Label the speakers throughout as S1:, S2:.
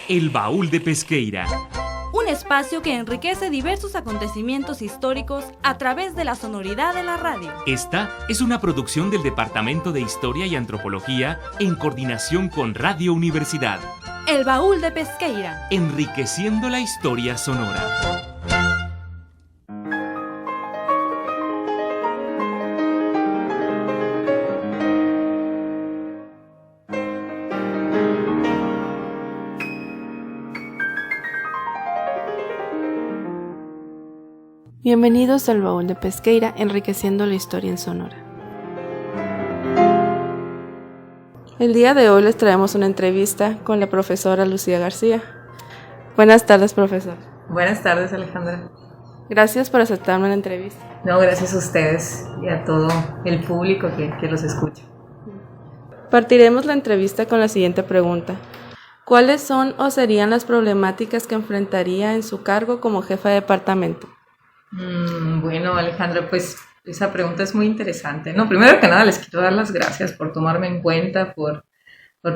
S1: El Baúl de Pesqueira.
S2: Un espacio que enriquece diversos acontecimientos históricos a través de la sonoridad de la radio.
S1: Esta es una producción del Departamento de Historia y Antropología en coordinación con Radio Universidad.
S2: El Baúl de Pesqueira.
S1: Enriqueciendo la historia sonora.
S3: Bienvenidos al Baúl de Pesqueira, enriqueciendo la historia en Sonora. El día de hoy les traemos una entrevista con la profesora Lucía García. Buenas tardes, profesor.
S4: Buenas tardes, Alejandra.
S3: Gracias por aceptarme la entrevista.
S4: No, gracias a ustedes y a todo el público que los escucha.
S3: Partiremos la entrevista con la siguiente pregunta. ¿Cuáles son o serían las problemáticas que enfrentaría en su cargo como jefa de departamento?
S4: Bueno, Alejandra, pues esa pregunta es muy interesante, ¿no? Primero que nada, les quiero dar las gracias por tomarme en cuenta, por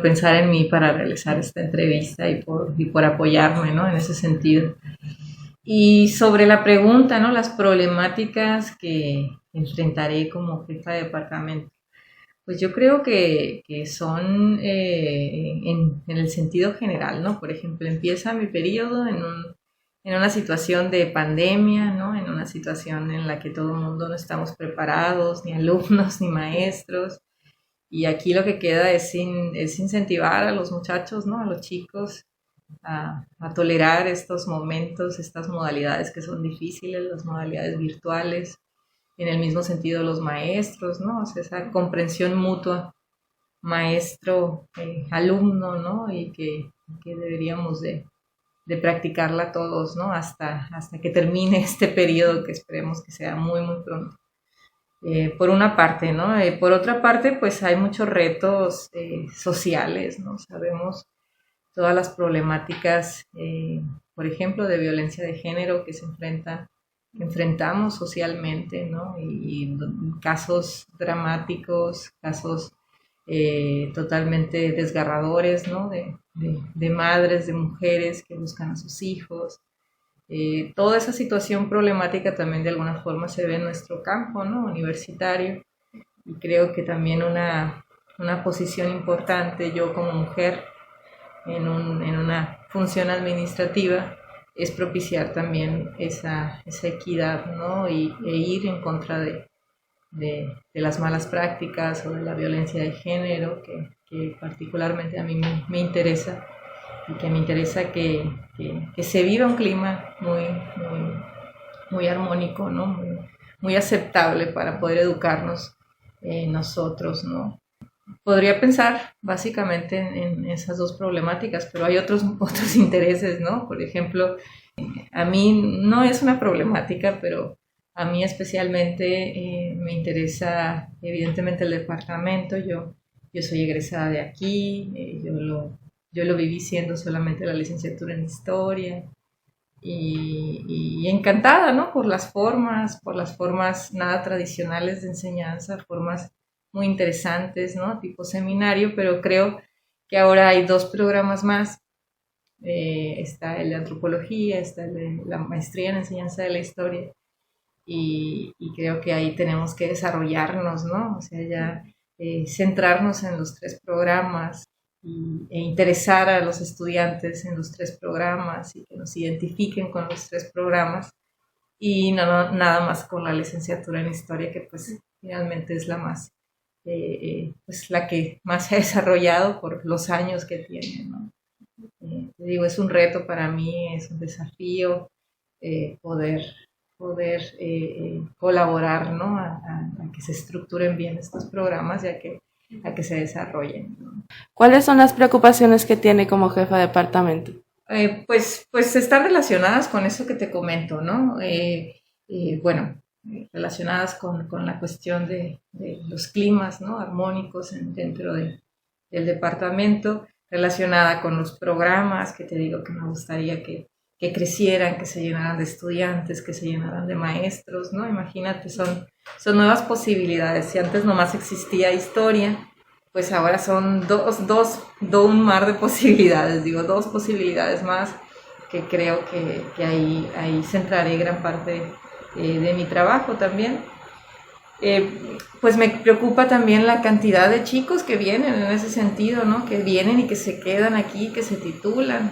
S4: pensar en mí para realizar esta entrevista y por apoyarme, ¿no? En ese sentido. Y sobre la pregunta, ¿no? Las problemáticas que enfrentaré como jefa de departamento. Pues yo creo que son en el sentido general, ¿no? Por ejemplo, empieza mi periodo en una situación de pandemia, ¿no? En una situación en la que todo el mundo no estamos preparados, ni alumnos, ni maestros. Y aquí lo que queda es incentivar a los muchachos, ¿no? A los chicos a tolerar estos momentos, estas modalidades que son difíciles, las modalidades virtuales. En el mismo sentido los maestros, ¿no? O sea, esa comprensión mutua maestro-alumno, ¿no? Y que deberíamos de practicarla todos, ¿no? Hasta que termine este periodo, que esperemos que sea muy, muy pronto. Por una parte, ¿no? Por otra parte, pues hay muchos retos sociales, ¿no? Sabemos todas las problemáticas, por ejemplo, de violencia de género que enfrentamos socialmente, ¿no? Y casos dramáticos, casos totalmente desgarradores, ¿no? De madres, de mujeres que buscan a sus hijos. Toda esa situación problemática también de alguna forma se ve en nuestro campo, ¿no? Universitario, y creo que también una posición importante, yo como mujer en una función administrativa, es propiciar también esa equidad, ¿no? E ir en contra de las malas prácticas o de la violencia de género, que particularmente a mí me interesa, y que me interesa que se viva un clima muy armónico, ¿no? Muy aceptable para poder educarnos nosotros, ¿no? Podría pensar básicamente en esas dos problemáticas, pero hay otros intereses, ¿no? Por ejemplo, a mí no es una problemática, pero a mí especialmente me interesa evidentemente el departamento. Yo soy egresada de aquí, yo lo viví siendo solamente la licenciatura en Historia y encantada, ¿no? Por las formas nada tradicionales de enseñanza, formas muy interesantes, ¿no? Tipo seminario, pero creo que ahora hay dos programas más. Está el de antropología, está el de la maestría en enseñanza de la historia, y creo que ahí tenemos que desarrollarnos, ¿no? O sea, ya centrarnos en los tres programas e interesar a los estudiantes en los tres programas y que nos identifiquen con los tres programas, y no nada más con la licenciatura en historia, que pues finalmente es la más pues la que más se ha desarrollado por los años que tiene, ¿no? Te digo, es un reto para mí, es un desafío poder colaborar, ¿no? A que se estructuren bien estos programas y a que se desarrollen, ¿no?
S3: ¿Cuáles son las preocupaciones que tiene como jefa de departamento?
S4: Pues están relacionadas con eso que te comento, ¿no? Bueno, relacionadas con la cuestión de los climas, ¿no? Armónicos dentro del departamento, relacionada con los programas, que te digo que me gustaría que crecieran, que se llenaran de estudiantes, que se llenaran de maestros, ¿no? Imagínate, son nuevas posibilidades. Si antes nomás existía historia, pues ahora son un mar de posibilidades, dos posibilidades más que creo que ahí centraré gran parte de mi trabajo también. Pues me preocupa también la cantidad de chicos que vienen en ese sentido, ¿no? Que vienen y que se quedan aquí, que se titulan.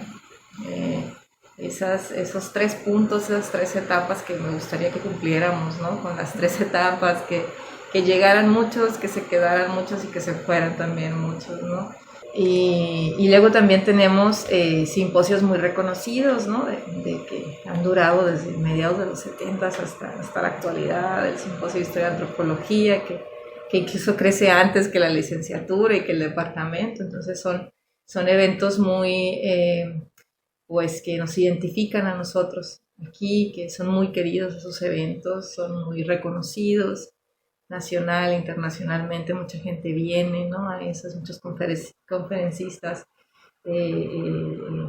S4: Esos 3 puntos, esas 3 etapas que me gustaría que cumpliéramos, ¿no? Con las 3 etapas, que llegaran muchos, que se quedaran muchos y que se fueran también muchos, ¿no? Y luego también tenemos simposios muy reconocidos, ¿no? De que han durado desde mediados de los 70 hasta la actualidad, el simposio de Historia y Antropología, que incluso crece antes que la licenciatura y que el departamento. Entonces son eventos muy, pues que nos identifican a nosotros aquí, que son muy queridos esos eventos, son muy reconocidos. Nacional, internacionalmente, mucha gente viene, ¿no? A esos, muchos conferencistas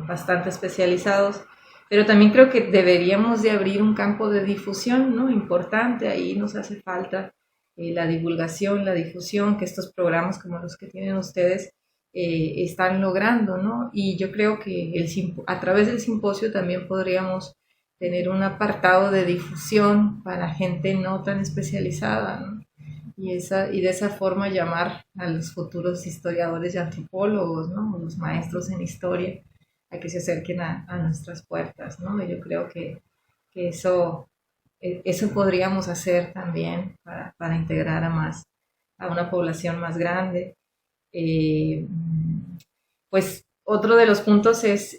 S4: bastante especializados, pero también creo que deberíamos de abrir un campo de difusión, ¿no? Importante, ahí nos hace falta la divulgación, la difusión que estos programas como los que tienen ustedes están logrando, ¿no? Y yo creo que a través del simposio también podríamos tener un apartado de difusión para gente no tan especializada, ¿no? Y de esa forma llamar a los futuros historiadores y antropólogos, ¿no? Los maestros en historia, a que se acerquen a nuestras puertas, ¿no? Y yo creo que eso podríamos hacer también para integrar a una población más grande. Pues otro de los puntos es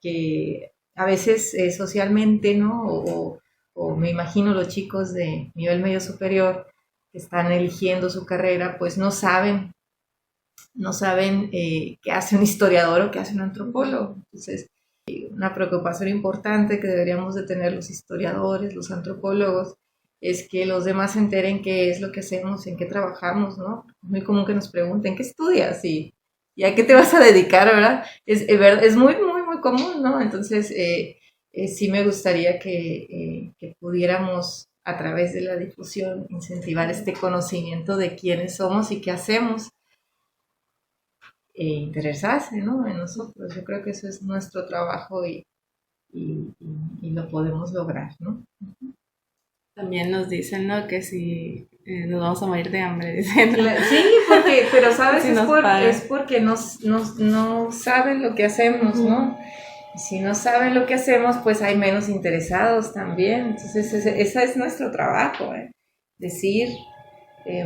S4: que a veces socialmente, ¿no? O me imagino los chicos de nivel medio superior que están eligiendo su carrera, pues no saben qué hace un historiador o qué hace un antropólogo. Entonces, una preocupación importante que deberíamos de tener los historiadores, los antropólogos, es que los demás se enteren qué es lo que hacemos, en qué trabajamos, ¿no? Es muy común que nos pregunten, ¿qué estudias? ¿Y a qué te vas a dedicar, verdad? Es muy, muy, muy común, ¿no? Entonces, sí me gustaría que pudiéramos, a través de la difusión, incentivar este conocimiento de quiénes somos y qué hacemos, interesarse, ¿no? En nosotros. Yo creo que eso es nuestro trabajo y lo podemos lograr, ¿no?
S3: También nos dicen, ¿no? Que si nos vamos a morir de hambre, dicen.
S4: Sí, pero sabes,
S3: si
S4: es porque no saben lo que hacemos, ¿no? Y si no saben lo que hacemos, pues hay menos interesados también. Entonces, ese es nuestro trabajo, decir,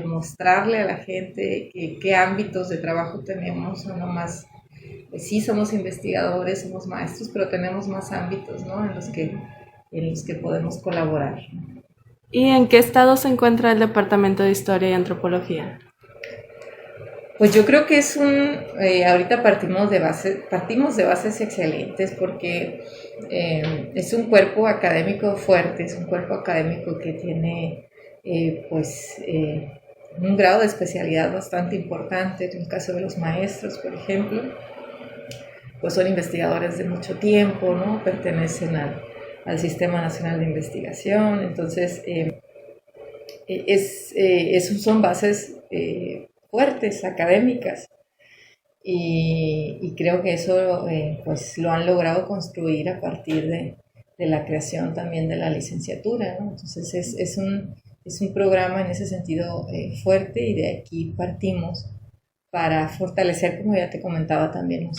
S4: mostrarle a la gente qué ámbitos de trabajo tenemos, o no más. Pues sí, somos investigadores, somos maestros, pero tenemos más ámbitos, ¿no? En los que podemos colaborar.
S3: ¿Y en qué estado se encuentra el Departamento de Historia y Antropología?
S4: Pues yo creo que ahorita partimos de bases excelentes, porque es un cuerpo académico fuerte, es un cuerpo académico que tiene un grado de especialidad bastante importante. En el caso de los maestros, por ejemplo, pues son investigadores de mucho tiempo, ¿no? Pertenecen al Sistema Nacional de Investigación. Entonces son bases fuertes, académicas, y creo que eso pues lo han logrado construir a partir de la creación también de la licenciatura, ¿no? Entonces es un programa en ese sentido fuerte, y de aquí partimos para fortalecer, como ya te comentaba, también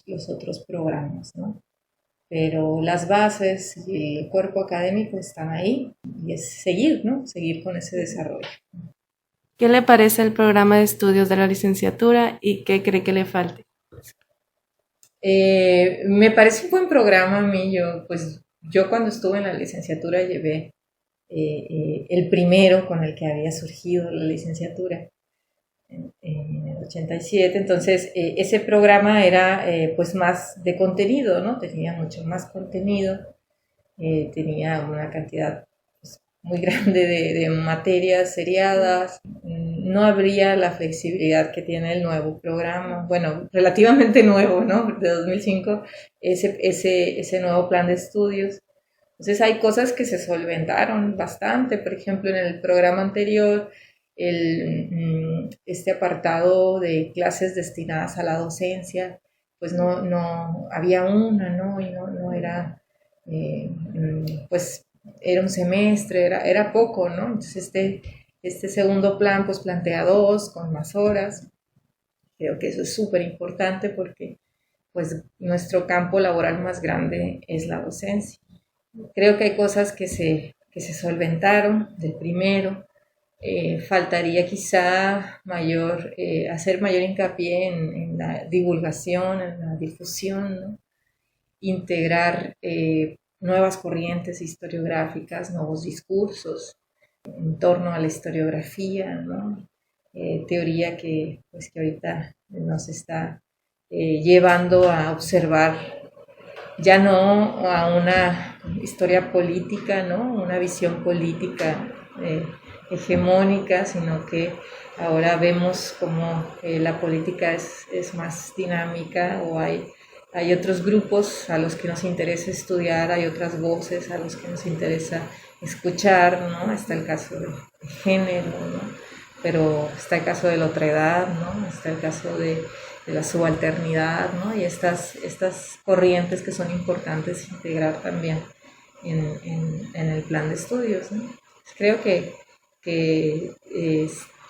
S4: los otros programas, ¿no? Pero las bases y el cuerpo académico están ahí, y es seguir, ¿no? Seguir con ese desarrollo.
S3: ¿Qué le parece el programa de estudios de la licenciatura y qué cree que le falte?
S4: Me parece un buen programa a mí. Yo cuando estuve en la licenciatura llevé el primero con el que había surgido la licenciatura en el 87. Entonces ese programa era pues más de contenido, ¿no? Tenía mucho más contenido, tenía una cantidad muy grande de materias seriadas. No habría la flexibilidad que tiene el nuevo programa, bueno, relativamente nuevo, ¿no? De 2005, ese nuevo plan de estudios. Entonces hay cosas que se solventaron bastante. Por ejemplo, en el programa anterior este apartado de clases destinadas a la docencia, pues no había una, ¿no? Y no era, pues era un semestre, era poco, ¿no? Entonces este segundo plan pues plantea 2 con más horas. Creo que eso es súper importante porque pues nuestro campo laboral más grande es la docencia. Creo que hay cosas que se solventaron del primero. Faltaría quizá hacer mayor hincapié en la divulgación, en la difusión, ¿no? Integrar nuevas corrientes historiográficas, nuevos discursos en torno a la historiografía, ¿no? Teoría que ahorita nos está llevando a observar ya no a una historia política, ¿no? Una visión política hegemónica, sino que ahora vemos como la política es más dinámica, o hay otros grupos a los que nos interesa estudiar, hay otras voces a los que nos interesa escuchar, ¿no? Está el caso de género, ¿no? Pero está el caso de la otredad, ¿no? Está el caso de la subalternidad, ¿no? Y estas corrientes que son importantes integrar también en el plan de estudios, ¿no? Creo que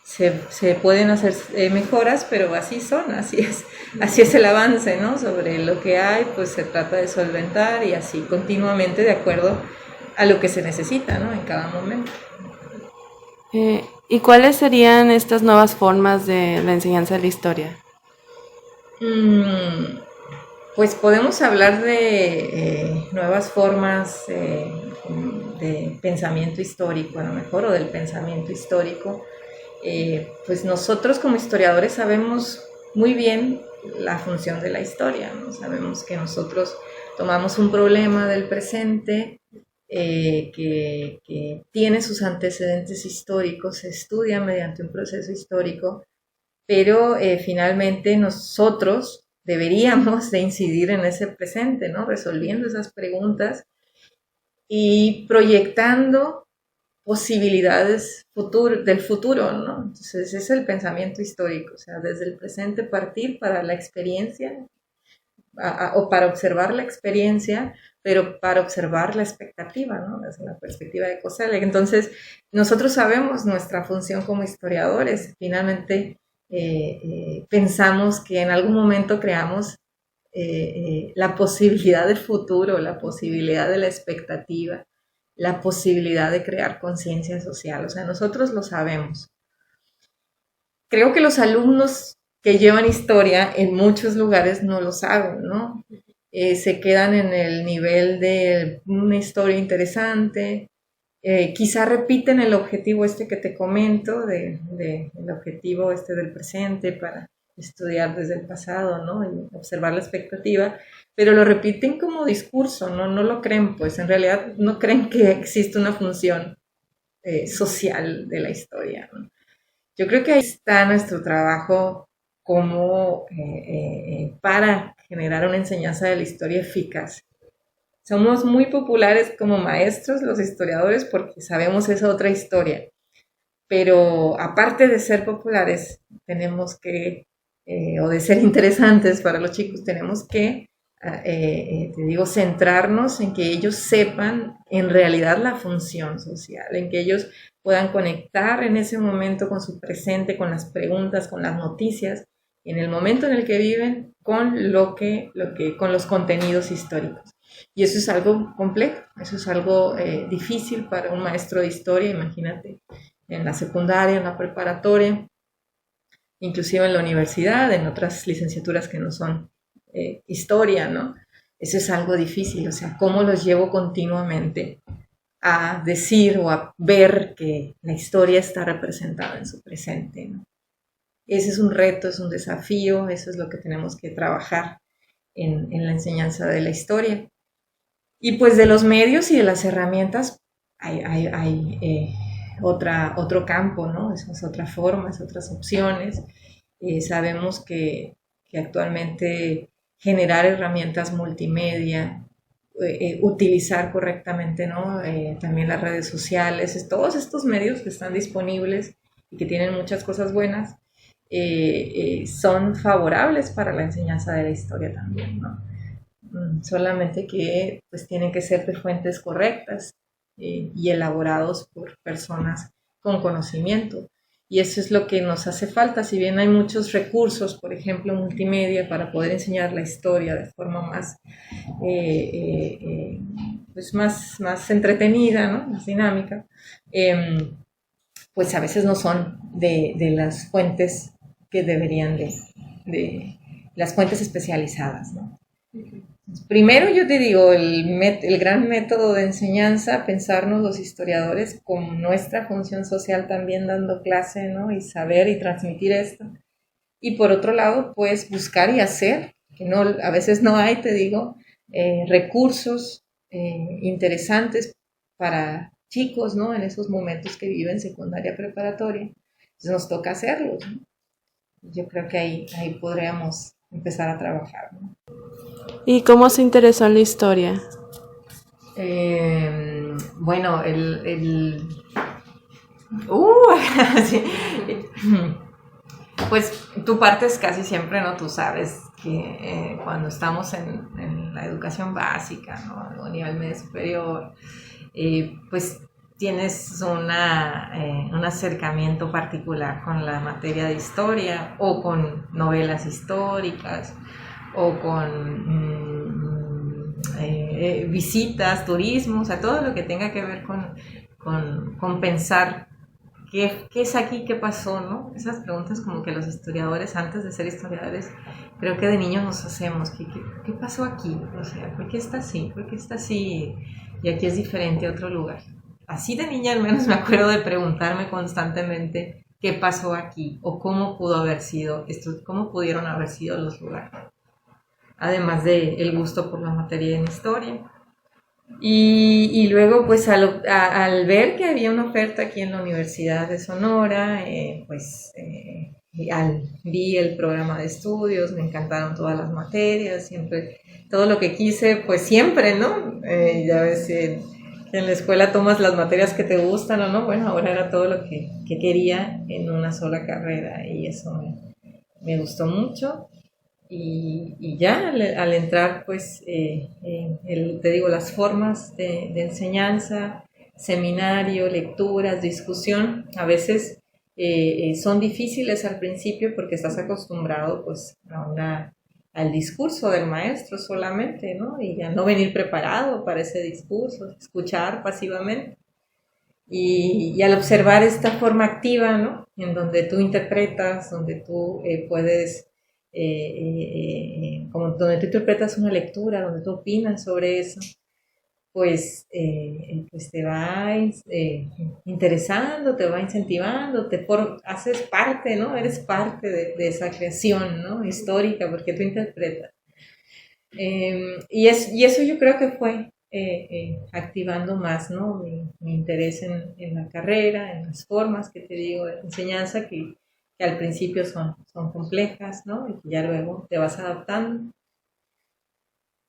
S4: se pueden hacer mejoras, pero así es el avance, ¿no? Sobre lo que hay, pues se trata de solventar y así continuamente de acuerdo a lo que se necesita, ¿no? En cada momento.
S3: ¿Y cuáles serían estas nuevas formas de la enseñanza de la historia?
S4: Pues podemos hablar de nuevas formas de pensamiento histórico, a lo mejor, o del pensamiento histórico. Pues nosotros como historiadores sabemos muy bien la función de la historia, ¿no? Sabemos que nosotros tomamos un problema del presente que tiene sus antecedentes históricos, se estudia mediante un proceso histórico, pero finalmente nosotros deberíamos de incidir en ese presente, ¿no? Resolviendo esas preguntas y proyectando posibilidades del futuro, ¿no? Entonces ese es el pensamiento histórico, o sea, desde el presente partir para la experiencia o para observar la experiencia, pero para observar la expectativa, ¿no? Desde la perspectiva de Koselleck. Entonces nosotros sabemos nuestra función como historiadores, finalmente pensamos que en algún momento creamos la posibilidad del futuro, la posibilidad de la expectativa, la posibilidad de crear conciencia social. O sea, nosotros lo sabemos. Creo que los alumnos que llevan historia en muchos lugares no lo saben, ¿no? Se quedan en el nivel de una historia interesante, quizá repiten el objetivo que te comento, el objetivo del presente para estudiar desde el pasado, ¿no? Y observar la expectativa, pero lo repiten como discurso, ¿no? No lo creen, pues en realidad no creen que existe una función social de la historia, ¿no? Yo creo que ahí está nuestro trabajo como para generar una enseñanza de la historia eficaz. Somos muy populares como maestros los historiadores porque sabemos esa otra historia, pero aparte de ser populares tenemos que, o de ser interesantes para los chicos, tenemos que, centrarnos en que ellos sepan en realidad la función social, en que ellos puedan conectar en ese momento con su presente, con las preguntas, con las noticias, en el momento en el que viven, con con los contenidos históricos. Y eso es algo complejo, eso es algo difícil para un maestro de historia, imagínate, en la secundaria, en la preparatoria, inclusive en la universidad, en otras licenciaturas que no son historia, ¿no? Eso es algo difícil, o sea, ¿cómo los llevo continuamente a decir o a ver que la historia está representada en su presente, ¿no? Ese es un reto, es un desafío, eso es lo que tenemos que trabajar en la enseñanza de la historia. Y pues de los medios y de las herramientas hay otro campo, ¿no? Es otra forma, es otras opciones. Sabemos que actualmente generar herramientas multimedia, utilizar correctamente, ¿no? También las redes sociales, todos estos medios que están disponibles y que tienen muchas cosas buenas, son favorables para la enseñanza de la historia también, ¿no? Solamente que pues tienen que ser de fuentes correctas y elaborados por personas con conocimiento. Y eso es lo que nos hace falta. Si bien hay muchos recursos, por ejemplo, multimedia, para poder enseñar la historia de forma más, pues más entretenida, ¿no? Más dinámica, pues a veces no son de las fuentes que deberían de las fuentes especializadas, ¿no? Primero yo te digo, el gran método de enseñanza, pensarnos los historiadores con nuestra función social también dando clase, ¿no? Y saber y transmitir esto. Y por otro lado, pues buscar y hacer, que no, a veces no hay, te digo, recursos interesantes para chicos, ¿no? En esos momentos que viven secundaria preparatoria. Entonces nos toca hacerlos, ¿no? Yo creo que ahí podríamos empezar a trabajar, ¿no?
S3: ¿Y cómo se interesó en la historia?
S4: Bueno, sí. Pues tú partes casi siempre, ¿no? Tú sabes que cuando estamos en la educación básica, ¿no? O nivel medio superior, pues tienes un acercamiento particular con la materia de historia o con novelas históricas o con visitas, turismo, o sea, todo lo que tenga que ver con pensar qué es aquí, qué pasó, ¿no? Esas preguntas como que los historiadores, antes de ser historiadores, creo que de niños nos hacemos, ¿qué pasó aquí? O sea, ¿por qué está así? ¿Por qué está así y aquí es diferente a otro lugar? Así de niña al menos me acuerdo de preguntarme constantemente qué pasó aquí o cómo pudo haber sido esto, cómo pudieron haber sido los lugares. Además del gusto por la materia en historia. Y luego, pues al ver que había una oferta aquí en la Universidad de Sonora, vi el programa de estudios, me encantaron todas las materias, siempre, todo lo que quise, pues siempre, ¿no? Ya ves que en la escuela tomas las materias que te gustan o no, bueno, ahora era todo lo que quería en una sola carrera y eso me gustó mucho. Y ya al entrar, pues, te digo, las formas de enseñanza, seminario, lecturas, discusión, a veces son difíciles al principio porque estás acostumbrado, pues, al discurso del maestro solamente, ¿no? Y ya no venir preparado para ese discurso, escuchar pasivamente. Y al observar esta forma activa, ¿no? En donde tú interpretas, donde tú puedes... como donde tú interpretas una lectura, donde tú opinas sobre eso, pues te va interesando, te va incentivando, haces parte, ¿no? Eres parte de esa creación, ¿no? Histórica, porque tú interpretas. Y eso yo creo que fue activando más, ¿no? Mi interés en la carrera, en las formas que te digo de enseñanza que al principio son complejas, ¿no? Y que ya luego te vas adaptando.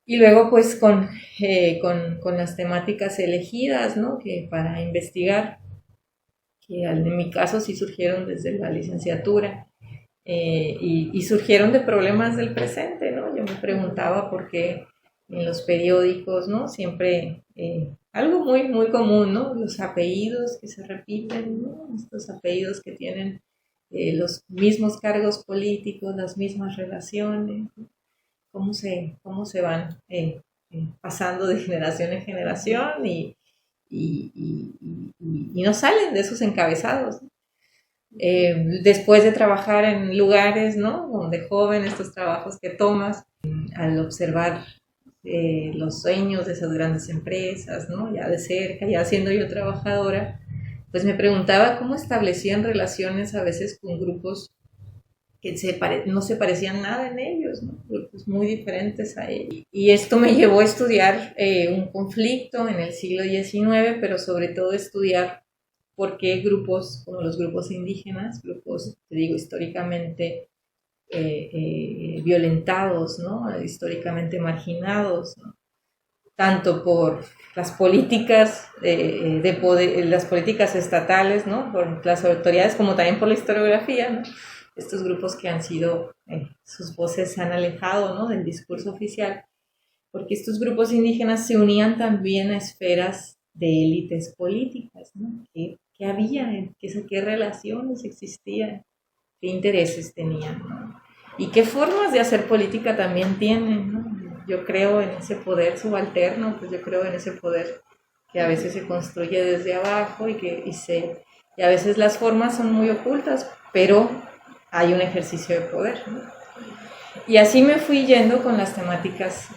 S4: Y luego, pues, con las temáticas elegidas, ¿no? Que para investigar, que en mi caso sí surgieron desde la licenciatura, y surgieron de problemas del presente, ¿no? Yo me preguntaba por qué en los periódicos, ¿no? Siempre algo muy, muy común, ¿no? Los apellidos que se repiten, ¿no? Estos apellidos que tienen los mismos cargos políticos, las mismas relaciones, ¿no? Cómo se van pasando de generación en generación y no salen de esos encabezados, ¿no? Después de trabajar en lugares, ¿no? Donde joven, estos trabajos que tomas, al observar los sueños de esas grandes empresas, ¿no? Ya de cerca, ya siendo yo trabajadora, pues me preguntaba cómo establecían relaciones a veces con grupos que no se parecían nada en ellos, ¿no? Grupos muy diferentes a ellos. Y esto me llevó a estudiar un conflicto en el siglo XIX, pero sobre todo estudiar por qué grupos como los grupos indígenas, grupos, te digo, históricamente violentados, ¿no? Históricamente marginados, ¿no? tanto por las políticas de poder, las políticas estatales, ¿no? Por las autoridades, como también por la historiografía, ¿no? Estos grupos que han sido, sus voces se han alejado, ¿no? Del discurso oficial, porque estos grupos indígenas se unían también a esferas de élites políticas, ¿no? ¿Qué había? ¿Qué relaciones existían? ¿Qué intereses tenían, ¿no? Y qué formas de hacer política también tienen, ¿no? Yo creo en ese poder subalterno, pues yo creo en ese poder que a veces se construye desde abajo y a veces las formas son muy ocultas, pero hay un ejercicio de poder, ¿no? Y así me fui yendo con las temáticas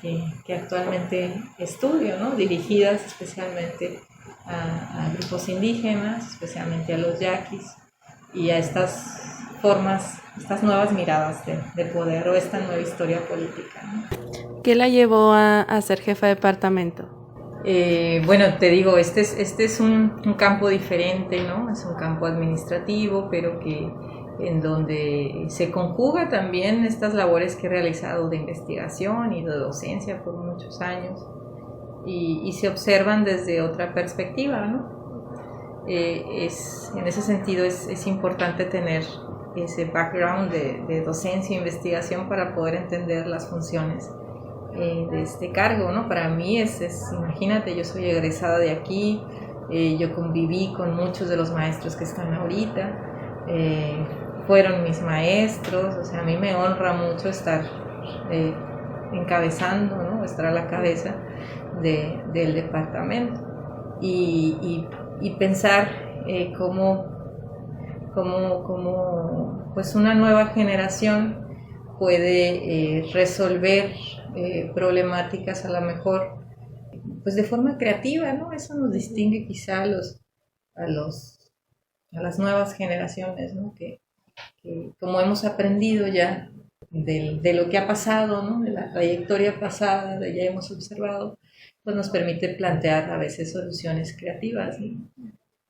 S4: que actualmente estudio, ¿no? Dirigidas especialmente a grupos indígenas, especialmente a los yaquis, y a estas formas, estas nuevas miradas de poder o esta nueva historia política, ¿no?
S3: ¿Qué la llevó a ser jefa de departamento?
S4: Bueno, te digo, este es un campo diferente, ¿no? Es un campo administrativo, pero en donde se conjuga también estas labores que he realizado de investigación y de docencia por muchos años, y se observan desde otra perspectiva, ¿no? En ese sentido es importante tener ese background de docencia e investigación para poder entender las funciones de este cargo, ¿no? Para mí imagínate, yo soy egresada de aquí, yo conviví con muchos de los maestros que están ahorita, fueron mis maestros, o sea, a mí me honra mucho estar encabezando, ¿no? Estar a la cabeza del departamento y pensar cómo pues una nueva generación puede resolver problemáticas a lo mejor pues de forma creativa, ¿no? Eso nos distingue quizá a las nuevas generaciones, ¿no? Que como hemos aprendido ya de lo que ha pasado, ¿no? De la trayectoria pasada, ya hemos observado, pues nos permite plantear a veces soluciones creativas, ¿no?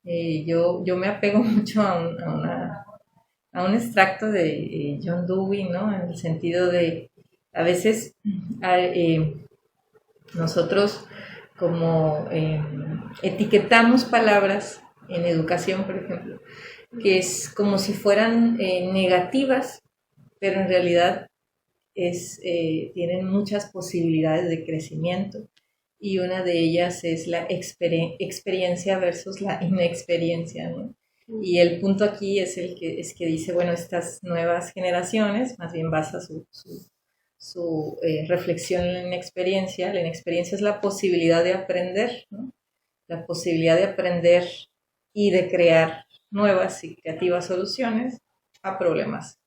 S4: Yo me apego mucho a un extracto de John Dewey, ¿no? En el sentido de, a veces nosotros como etiquetamos palabras en educación, por ejemplo, que es como si fueran negativas, pero en realidad tienen muchas posibilidades de crecimiento. Y una de ellas es la experiencia versus la inexperiencia, ¿no? Y el punto aquí es que dice, bueno, estas nuevas generaciones más bien basa su reflexión en la inexperiencia. La inexperiencia es la posibilidad de aprender, ¿no? La posibilidad de aprender y de crear nuevas y creativas soluciones a problemas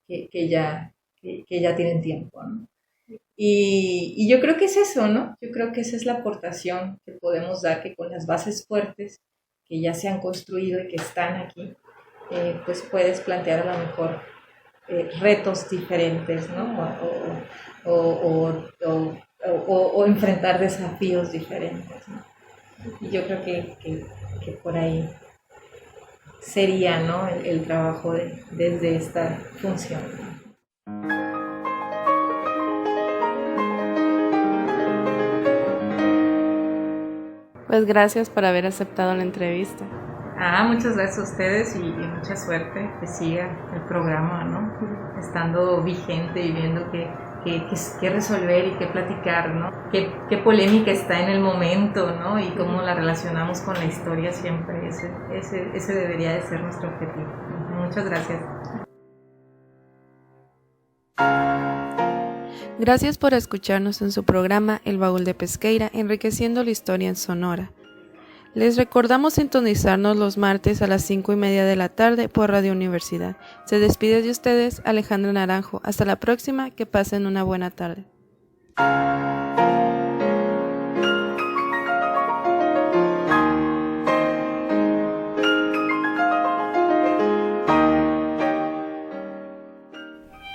S4: que ya tienen tiempo, ¿no? Y yo creo que es eso, ¿no? Yo creo que esa es la aportación que podemos dar, que con las bases fuertes que ya se han construido y que están aquí, pues puedes plantear a lo mejor retos diferentes, ¿no? O enfrentar desafíos diferentes, ¿no? Y yo creo que por ahí sería, ¿no? el trabajo desde esta función, ¿no?
S3: Pues gracias por haber aceptado la entrevista.
S4: Muchas gracias a ustedes y mucha suerte que siga el programa, ¿no? Estando vigente y viendo qué resolver y qué platicar, ¿no? Qué polémica está en el momento, ¿no? Y cómo la relacionamos con la historia siempre. Ese debería de ser nuestro objetivo. Muchas gracias.
S3: Gracias por escucharnos en su programa El Baúl de Pesqueira, enriqueciendo la historia en Sonora. Les recordamos sintonizarnos los martes a las 5:30 de la tarde por Radio Universidad. Se despide de ustedes Alejandra Naranjo. Hasta la próxima, que pasen una buena tarde.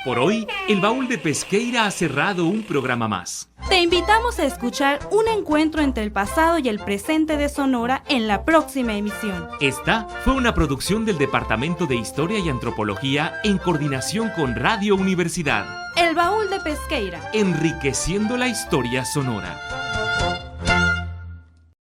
S1: Por hoy, el Baúl de Pesqueira ha cerrado un programa más.
S2: Te invitamos a escuchar un encuentro entre el pasado y el presente de Sonora en la próxima emisión.
S1: Esta fue una producción del Departamento de Historia y Antropología en coordinación con Radio Universidad.
S2: El Baúl de Pesqueira.
S1: Enriqueciendo la historia sonora.